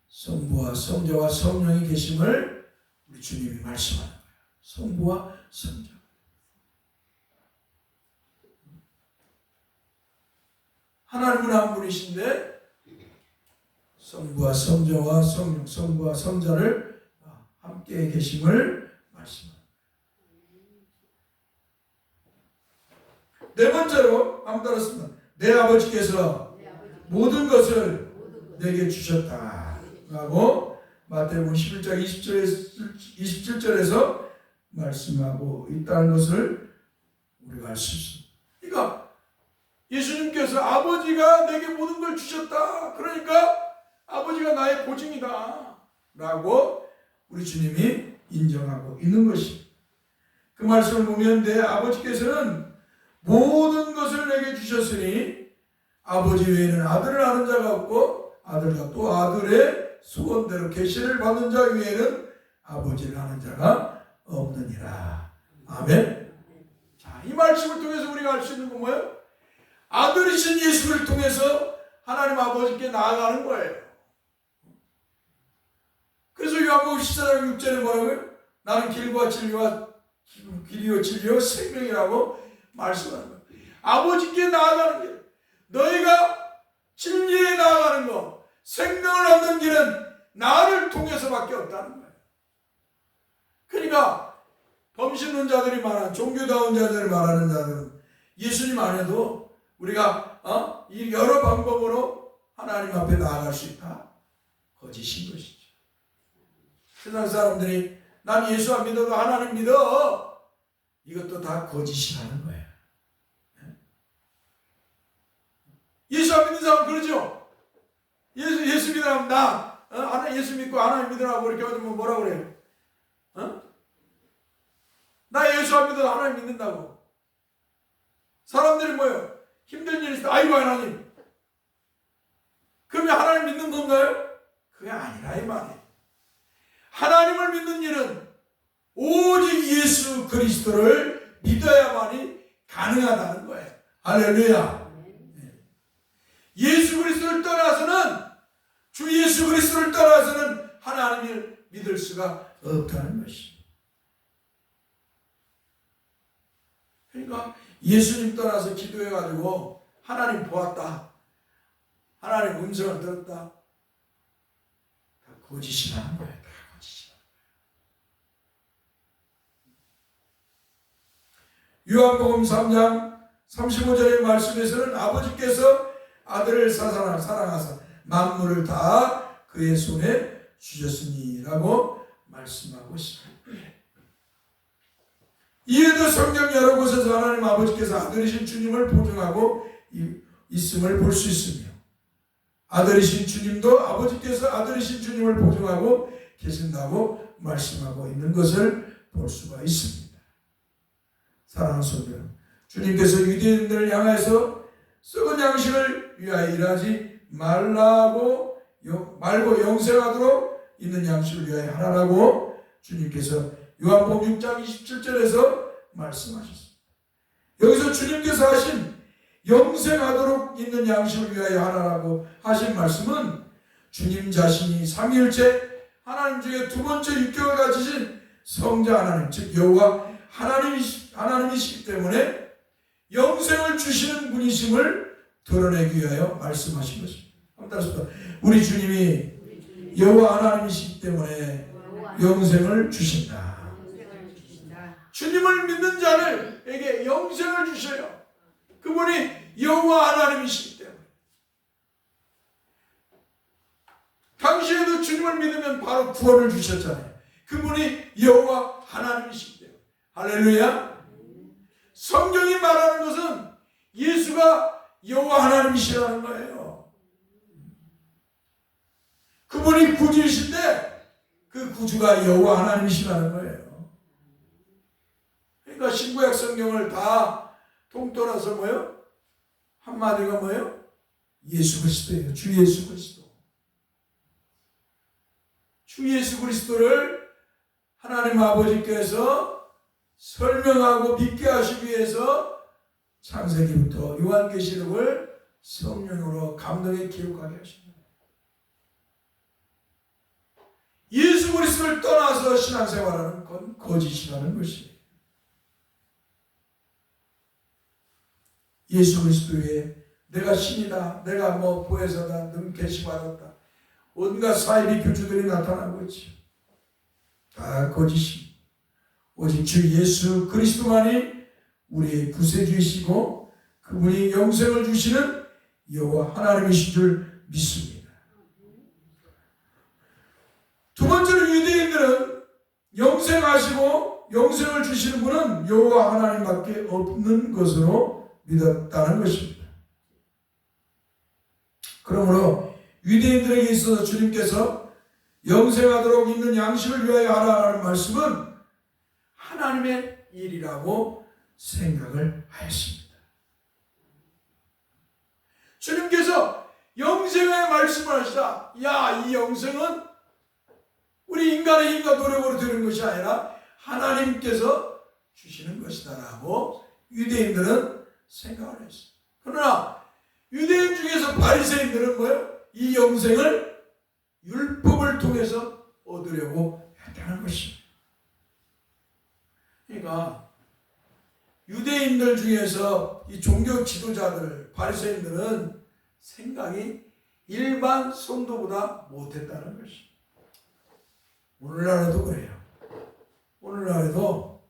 성부와 성자와 성령이 계심을 우리 주님이 말씀하는 거예요. 성부와 성자. 하나님은 한 분이신데 성부와 성자와 성령, 성부와 성자를 함께 계심을 말씀합니다. 네 번째로 한번 따랐습니다. 내 아버지께서 모든 것을 내게 주셨다 라고 마태복음 11장 27절에서 말씀하고 있다는 것을 우리가 알 수 있습니다. 그러니까 예수님께서 아버지가 내게 모든 걸 주셨다. 그러니까 아버지가 나의 보증이다 라고 우리 주님이 인정하고 있는 것입니다. 그 말씀을 보면 내 아버지께서는 모든 것을 내게 주셨으니 아버지 외에는 아들을 아는 자가 없고 아들과 또 아들의 소원대로 계시를 받는 자 외에는 아버지를 아는 자가 없느니라. 아멘. 자, 이 말씀을 통해서 우리가 알 수 있는 건 뭐예요? 아들이신 예수를 통해서 하나님 아버지께 나아가는 거예요. 그래서 요한복음 14장 6절에 뭐라고요? 나는 길이요 진리요 생명이라고 말씀하는 거예요. 아버지께 나아가는 길, 너희가 진리에 나아가는 것, 생명을 얻는 길은 나를 통해서밖에 없다는 거예요. 그러니까 범신론자들이 말하는, 종교다운 자들이 말하는 자들은 예수님 안 해도 우리가 이 여러 방법으로 하나님 앞에 나아갈 수 있다. 거짓인 것이죠. 세상 사람들이 난 예수 안 믿어도 하나님 믿어. 이것도 다 거짓이라는 거예요. 예수 안 믿는 사람 그러죠? 예수 믿으라면 하나님 예수 믿고 하나님 믿으라고 이렇게 하면 뭐라 그래요? 나 예수 안 믿어도 하나님 믿는다고. 사람들이 뭐예요? 힘든 일이 있을 때 아이고 하나님. 그러면 하나님 믿는 건가요? 그게 아니라 이 말이에요. 하나님을 믿는 일은 오직 예수 그리스도를 믿어야만이 가능하다는 거예요. 할렐루야. 예수 그리스도를 떠나서는, 주 예수 그리스도를 떠나서는 하나님을 믿을 수가 없다는 것입니다. 그러니까 예수님 떠나서 기도해가지고 하나님 보았다, 하나님 음성을 들었다, 다 거짓이라는 거예요. 다 거짓이라는 거예요. 요한복음 3장 35절의 말씀에서는 아버지께서 아들을 사랑하사 만물을 다 그의 손에 주셨으니 라고 말씀하고 있습니다. 이에도 성경 여러 곳에서 하나님 아버지께서 아들이신 주님을 보증하고 있음을 볼 수 있으며, 아들이신 주님도 아버지께서 아들이신 주님을 보증하고 계신다고 말씀하고 있는 것을 볼 수가 있습니다. 사랑하는 성도, 주님께서 유대인들을 향해서 썩은 양식을 위하여 일하지 말고 영생하도록 있는 양식을 위하여 하라고 주님께서 요한복음 6장 27절에서 말씀하셨습니다. 여기서 주님께서 하신 영생하도록 있는 양식을 위하여 하라고 하신 말씀은 주님 자신이 삼위일체 하나님 중에 두 번째 육격을 가지신 성자 하나님, 즉 여호와 하나님이시기 때문에 영생을 주시는 분이심을 드러내기 위하여 말씀하신 것입니다. 한번 따라서 우리 주님이 여호와 하나님이시기 때문에 영생을 주신다. 주님을 믿는 자들에게 영생을 주셔요. 그분이 여호와 하나님이시기 때문에. 당시에도 주님을 믿으면 바로 구원을 주셨잖아요. 그분이 여호와 하나님이시기 때문에. 할렐루야. 성경이 말하는 것은 예수가 여호와 하나님이시라는 거예요. 그분이 구주이신데 그 구주가 여호와 하나님이시라는 거예요. 그러니까 신구약 성경을 다 통틀어서 뭐예요? 한마디가 뭐예요? 예수 그리스도예요. 주 예수 그리스도. 주 예수 그리스도를 하나님 아버지께서 설명하고 믿게 하시기 위해서 창세기부터 요한계시록을 성령으로 감동에 기록하게 하십니다. 예수 그리스도를 떠나서 신앙생활하는 건 거짓이라는 것이에요. 예수 그리스도에 내가 신이다, 내가 뭐 보혜사다, 능 계시받았다, 온갖 사이비 교주들이 나타나고 있지. 다 거짓이. 오직 주 예수 그리스도만이 우리의 구세주이시고 그분이 영생을 주시는 여호와 하나님이신 줄 믿습니다. 두 번째로 유대인들은 영생하시고 영생을 주시는 분은 여호와 하나님밖에 없는 것으로 믿었다는 것입니다. 그러므로 유대인들에게 있어서 주님께서 영생하도록 있는 양식을 위하여 하라는 말씀은 하나님의 일이라고 생각을 하였습니다. 주님께서 영생의 말씀을 하시다. 야, 이 영생은 우리 인간의 힘과 노력으로 되는 것이 아니라 하나님께서 주시는 것이다 라고 유대인들은 생각을 했어요. 그러나 유대인 중에서 바리새인들은 뭐예요? 이 영생을 율법을 통해서 얻으려고 했다는 것입니다. 그러니까 유대인들 중에서 이 종교 지도자들, 바리새인들은 생각이 일반 성도보다 못했다는 것입니다. 오늘날에도 그래요. 오늘날에도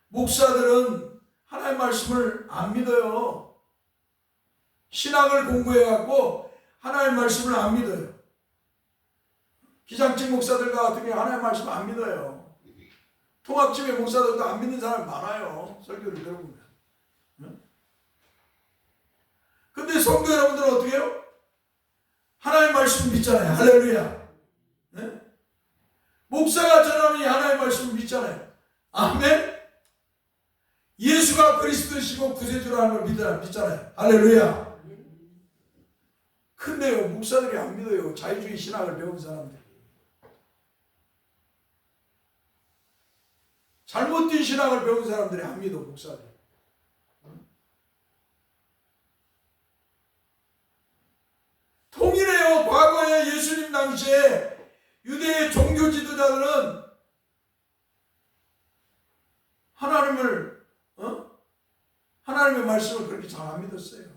목사들은 하나님의 말씀을 안 믿어요. 신학을 공부해갖고 하나님의 말씀을 안 믿어요. 기장직 목사들 같은 경우 하나님의 말씀을 안 믿어요. 통합집회 목사들도 안 믿는 사람이 많아요. 설교를 들어보면. 근데 성도 여러분들은 어떻게 해요? 하나님의 말씀을 믿잖아요. 할렐루야. 네? 목사가 전하는 하나님의 말씀을 믿잖아요. 아멘. 예수가 그리스도시고 구세주라는 걸 믿잖아요. 할렐루야. 근데요, 목사들이 안 믿어요. 자유주의 신학을 배운 사람들. 잘못된 신학을 배운 사람들이 안 믿어, 목사들. 통일해요. 과거에 예수님 당시에 유대의 종교 지도자들은 하나님의 말씀을 그렇게 잘 안 믿었어요.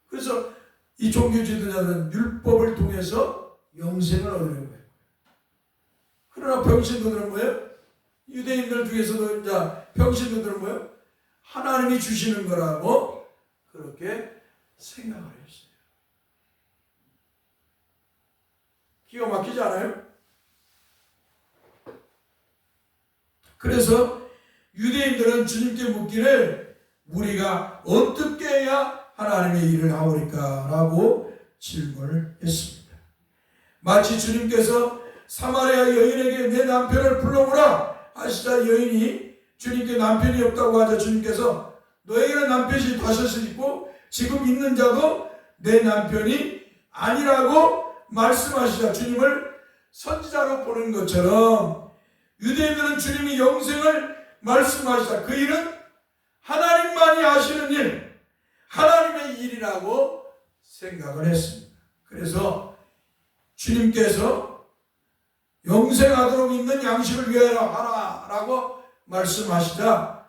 그래서 이 종교 지도자들은 율법을 통해서 영생을 얻으려고 해요. 그러나 병신도들은 뭐예요? 유대인들 중에서도 이제 병신도들은 뭐예요? 하나님이 주시는 거라고 그렇게 생각을 했어요. 기가 막히지 않아요? 그래서 유대인들은 주님께 묻기를 우리가 어떻게 해야 하나님의 일을 하오리까? 라고 질문을 했습니다. 마치 주님께서 사마리아 여인에게 내 남편을 불러오라 하시자 여인이 주님께 남편이 없다고 하자 주님께서 너에게는 남편이 다섯이 있고 지금 있는 자도 내 남편이 아니라고 말씀하시자 주님을 선지자로 보는 것처럼 유대인들은 주님이 영생을 말씀하시자 그 일은 하나님만이 하시는 일, 하나님의 일이라고 생각을 했습니다. 그래서 주님께서 영생하도록 있는 양식을 위하여 하라라고 말씀하시자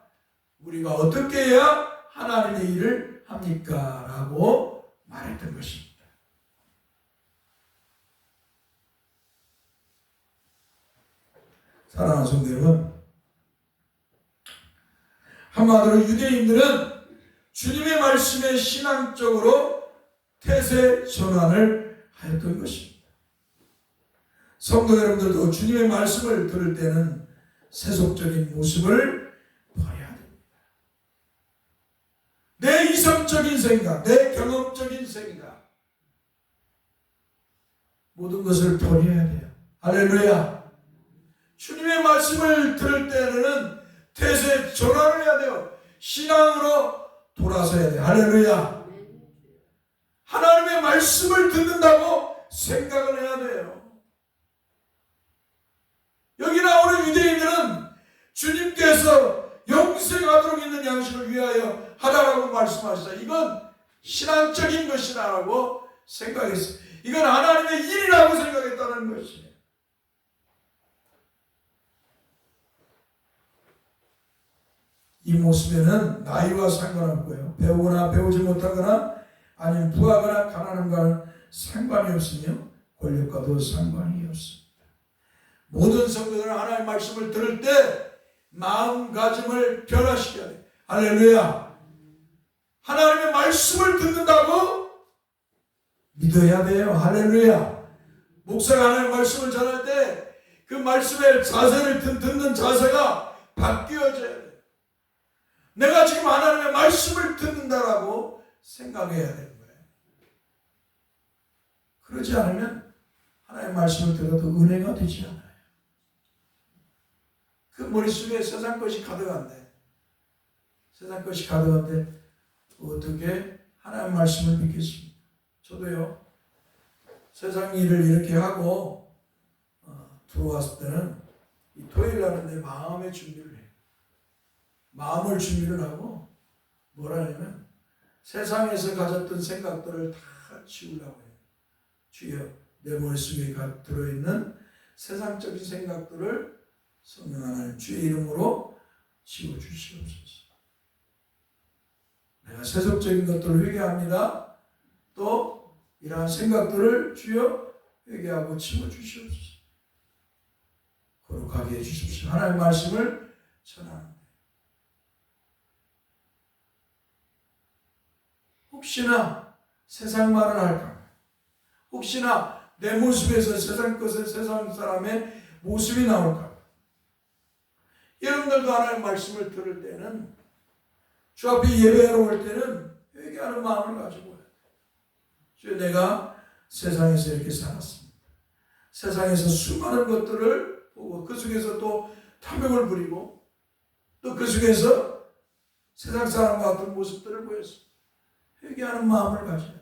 우리가 어떻게 해야 하나님의 일을 합니까? 라고 말했던 것입니다. 사랑하는 성도 여러분, 한마디로 유대인들은 주님의 말씀에 신앙적으로 태세 전환을 하였던 것입니다. 성도 여러분들도 주님의 말씀을 들을 때는 세속적인 모습을 버려야 됩니다. 내 이성적인 생각, 내 경험적인 생각 모든 것을 버려야 돼요. 할렐루야. 주님의 말씀을 들을 때는 태세 전환을 해야 돼요. 신앙으로 돌아서야 돼요. 할렐루야. 하나님의 말씀을 듣는다고 생각을 해야 돼요. 여기 나오는 유대인들은 주님께서 영생하도록 있는 양식을 위하여 하라라고 말씀하시자 이건 신앙적인 것이라고 생각했어요. 이건 하나님의 일이라고 생각했다는 것이에요. 이 모습에는 나이와 상관없고요. 배우거나 배우지 못하거나 아니면 부하거나 가난함과는 상관이 없으며 권력과도 상관이 없습니다. 모든 성도들은 하나님의 말씀을 들을 때 마음가짐을 변화시켜야 돼요. 할렐루야. 하나님의 말씀을 듣는다고 믿어야 돼요. 할렐루야. 목사가 하나님의 말씀을 전할 때 그 말씀의 자세를 듣는 자세가 바뀌어져야 돼요. 내가 지금 하나님의 말씀을 듣는다라고 생각해야 되는 거예요. 그러지 않으면 하나님의 말씀을 들어도 은혜가 되지 않아요. 그 머릿속에 세상 것이 가득한데, 세상 것이 가득한데 어떻게 하나님의 말씀을 믿겠습니까? 저도요, 세상 일을 이렇게 하고 들어왔을 때는 이 토요일 날은 내 마음의 준비를 해요. 마음을 준비를 하고 뭐라 하냐면 세상에서 가졌던 생각들을 다 지우려고 해요. 주여, 내 머릿속에 들어있는 세상적인 생각들을 성령 하나님 주의 이름으로 지워주시옵소서. 내가 세속적인 것들을 회개합니다. 또 이러한 생각들을 주여 회개하고 지워주시옵소서. 거룩하게 해주십시오. 하나님의 말씀을 전하는데 혹시나 세상 말을 할까, 혹시나 내 모습에서 세상 것을, 세상 사람의 모습이 나올까. 여러분들도 하나님의 말씀을 들을 때는, 주 앞에 예배하러 올 때는 회개하는 마음을 가지고 와야 돼요. 주여, 내가 세상에서 이렇게 살았습니다. 세상에서 수많은 것들을 보고 그 속에서 또 탐욕을 부리고 또 그 속에서 세상 사람과 같은 모습들을 보였습니다. 회개하는 마음을 가져야 돼요.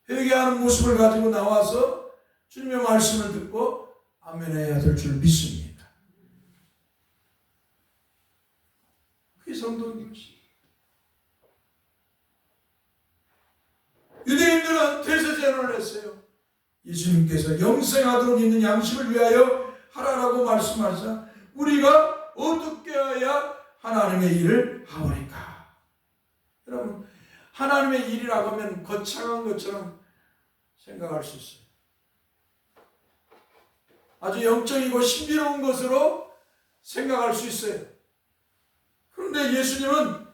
회개하는 모습을 가지고 나와서 주님의 말씀을 듣고 아멘해야 될 줄 믿습니다. 그게 성도인 것입니다. 유대인들은 대제사장을 했어요. 예수님께서 영생하도록 있는 양식을 위하여 하라라고 말씀하시자 우리가 어떻게 해야 하나님의 일을 하오리까? 여러분, 하나님의 일이라고 하면 거창한 것처럼 생각할 수 있어요. 아주 영적이고 신비로운 것으로 생각할 수 있어요. 그런데 예수님은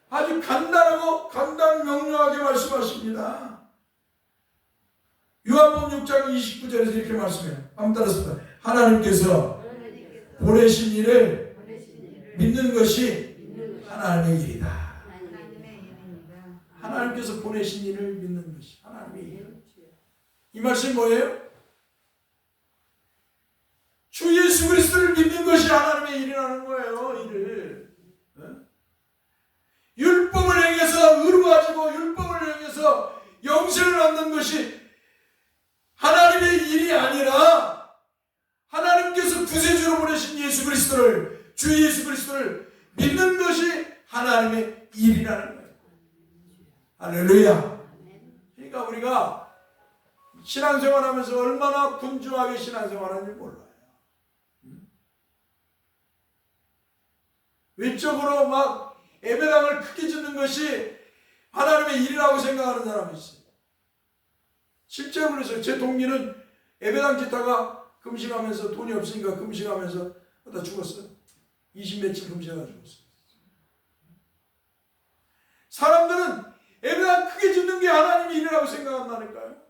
아주 간단하고 간단명료하게 말씀하십니다. 요한복음 6장 29절에서 이렇게 말씀해요. 한번 따라서 하나님께서 보내신 일을 믿는 것이 하나님의 일이다. 하나님께서 보내신 일을 믿는 것이 하나님의 일이다. 이 말씀이 뭐예요? 주 예수 그리스도를 믿는 것이 하나님의 일이라는 거예요. 일을. 율법을 행해서 의로워지고 율법을 행해서 영생을 얻는 것이 하나님의 일이 아니라 하나님께서 구세주로 보내신 예수 그리스도를, 주 예수 그리스도를 믿는 것이 하나님의 일이라는 거예요. 할렐루야. 그러니까 우리가 신앙생활하면서 얼마나 분주하게 신앙생활하는지 몰라요. 외적으로 막 예배당을 크게 짓는 것이 하나님의 일이라고 생각하는 사람이 있어요. 실제로 그래서 제 동기는 예배당 짓다가 금식하면서 돈이 없으니까 금식하면서 다 죽었어요. 20며칠 금식하다 죽었어요. 사람들은 예배당 크게 짓는 게 하나님의 일이라고 생각한다니까요.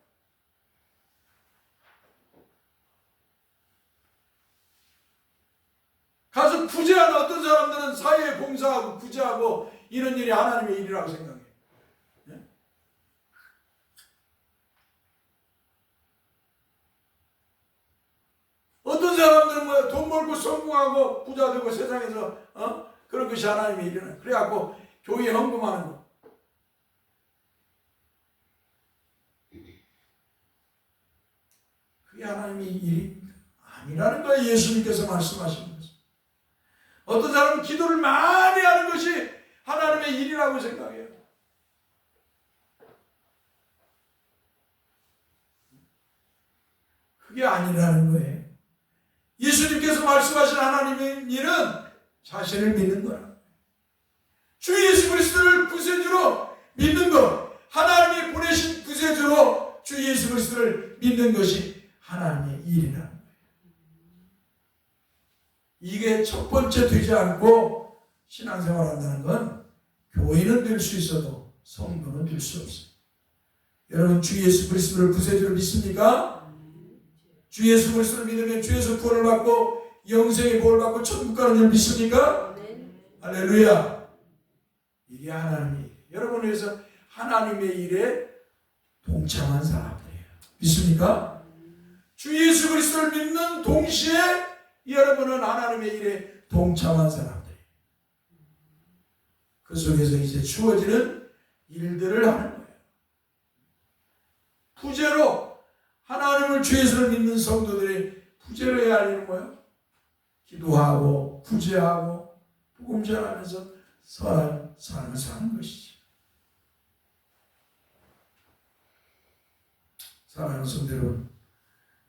가서 구제하는 어떤 사람들은 사회에 봉사하고 구제하고 이런 일이 하나님의 일이라고 생각해요. 네? 어떤 사람들은 뭐 돈 벌고 성공하고 부자 되고 세상에서 그런 것이 하나님의 일이라. 그래갖고 교회에 헌금하는 거. 그게 하나님의 일이 아니라는 거예요. 예수님께서 말씀하신 것은. 어떤 사람은 기도를 많이 하는 것이 하나님의 일이라고 생각해요. 그게 아니라는 거예요. 예수님께서 말씀하신 하나님의 일은 자신을 믿는 거라. 주 예수 그리스도 믿는 것이 하나님의 일이라는 거예요. 이게 첫 번째 되지 않고 신앙생활 한다는 건 교인은 될 수 있어도 성도는 될 수 없어요. 여러분 주 예수 그리스도를 구세주로 믿습니까? 주 예수 그리스도를 믿으면 주에서 구원을 받고 영생의 복을 받고 천국 가는 줄 믿습니까? 할렐루야. 이게 하나님의 일. 여러분을 위해서 하나님의 일에 동참한 사람들이에요. 믿습니까? 주 예수 그리스도를 믿는 동시에 여러분은 하나님의 일에 동참한 사람들이에요. 그 속에서 이제 주어지는 일들을 하는 거예요. 부재로 하나님을 주 예수를 믿는 성도들이 부재로 해야 할 일은 뭐예요? 기도하고 구제하고 복음 전하면서 선한 삶을 사는 것이죠. 사랑하는 성도 여러분,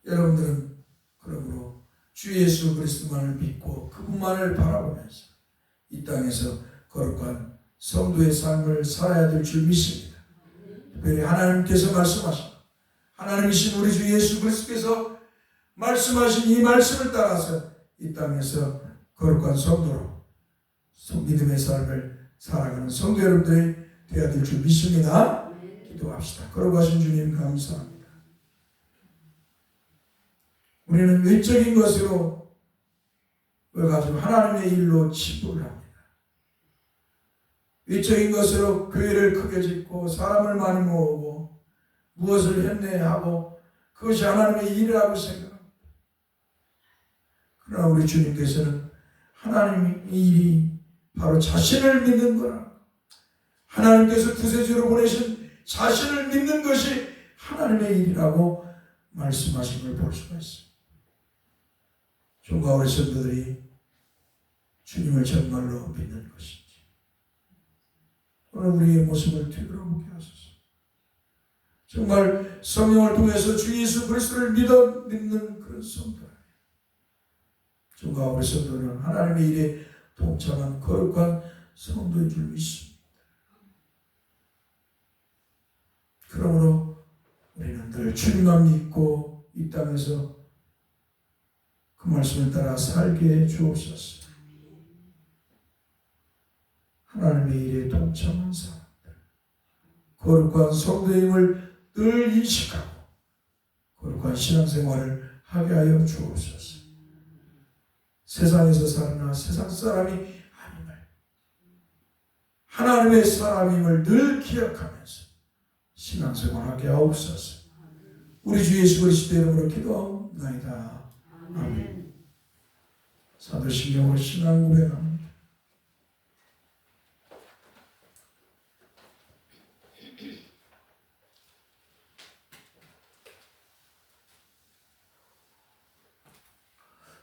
여러분들은 그러므로 주 예수 그리스도만을 믿고 그분만을 바라보면서 이 땅에서 거룩한 성도의 삶을 살아야 될 줄 믿습니다. 특별히 하나님께서 말씀하신 하나님이신 우리 주 예수 그리스도께서 말씀하신 이 말씀을 따라서 이 땅에서 거룩한 성도로 믿음의 삶을 살아가는 성도 여러분들이 되어야 될 줄 믿습니다. 기도합시다. 거룩하신 주님 감사합니다. 우리는 외적인 것으로 가지고 하나님의 일로 치부를 합니다. 외적인 것으로 교회를 크게 짓고 사람을 많이 모으고 무엇을 했네 하고 그것이 하나님의 일이라고 생각합니다. 그러나 우리 주님께서는 하나님의 일이 바로 자신을 믿는 거라. 하나님께서 구세주로 보내신 자신을 믿는 것이 하나님의 일이라고 말씀하신 걸 볼 수가 있습니다. 종과 우리 성도들이 주님을 정말로 믿는 것인지 오늘 우리의 모습을 되돌아보게 하소서. 정말 성령을 통해서 주 예수 그리스도를 믿는 그런 성도, 종과 우리 성도는 하나님의 일에 동참한 거룩한 성도인 줄 믿습니다. 그러므로 우리는 늘 주님만 믿고 이 땅에서 그 말씀을 따라 살게 해 주옵소서. 하나님의 일에 동참한 사람들, 거룩한 성도임을 늘 인식하고 거룩한 신앙생활을 하게 하여 주옵소서. 세상에서 사느나 세상 사람이 아님을, 하나님의 사람임을 늘 기억하면서 신앙생활하게 하옵소서. 우리 주 예수 그리스도 이름으로 기도하옵나이다. 아멘. 사도신경으로 신앙 고백합니다.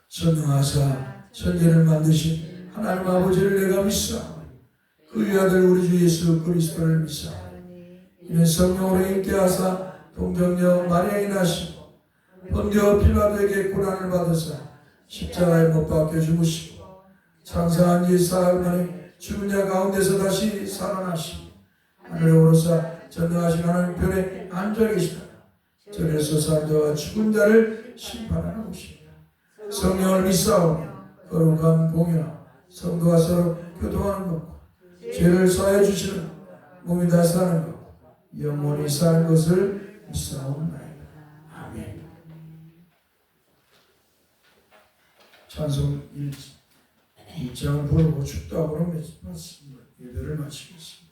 전능하사 천지를 만드신 하나님 아버지를 내가 믿사오니 그 위아들 우리 주 예수 그리스도를 믿사오니 이는 성령으로 잉태하사 동정녀 마리아에 나시고 본디오 빌라도에게 고난을 받으사 십자가에 못 박혀 죽으시고 장사한 지 사흘 만에 죽은 자 가운데서 다시 살아나시고 하늘에 오르사 전능하신 하나님 편에 앉아 계시다가 저에서 산 자와 죽은 자를 심판하러 오시고 성령을 믿사오니 거룩한 공유나 성도가 서로 교통하는 것과 죄를 사해 주시는 몸이 다 사는 것 영원히 사는 것을 믿사옵나이다. 아멘. 찬송 1장을 부르고 축도하고 예배를 마치겠습니다.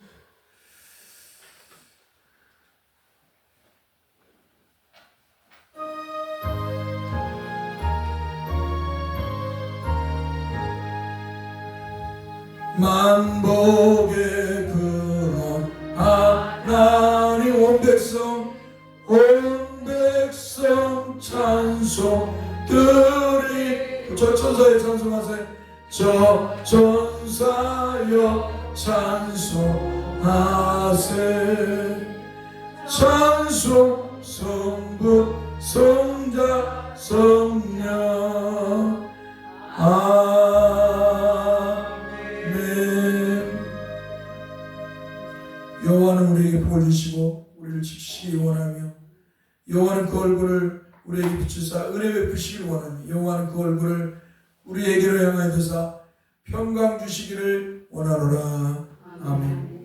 만복의 근원 하나님 온 백성 찬송들이 저 천사여 찬송하세요. 저 천사여 찬송하세. 찬송 성부 성자 성령 여호와는 우리에게 복을 주시고 우리를 지키시기 원하며 여호와는 영원한 그 얼굴을 우리에게 비추사 은혜 베푸시기를 원하니 영원한 그 얼굴을 우리에게로 향하여 드사 평강 주시기를 원하노라. 아멘.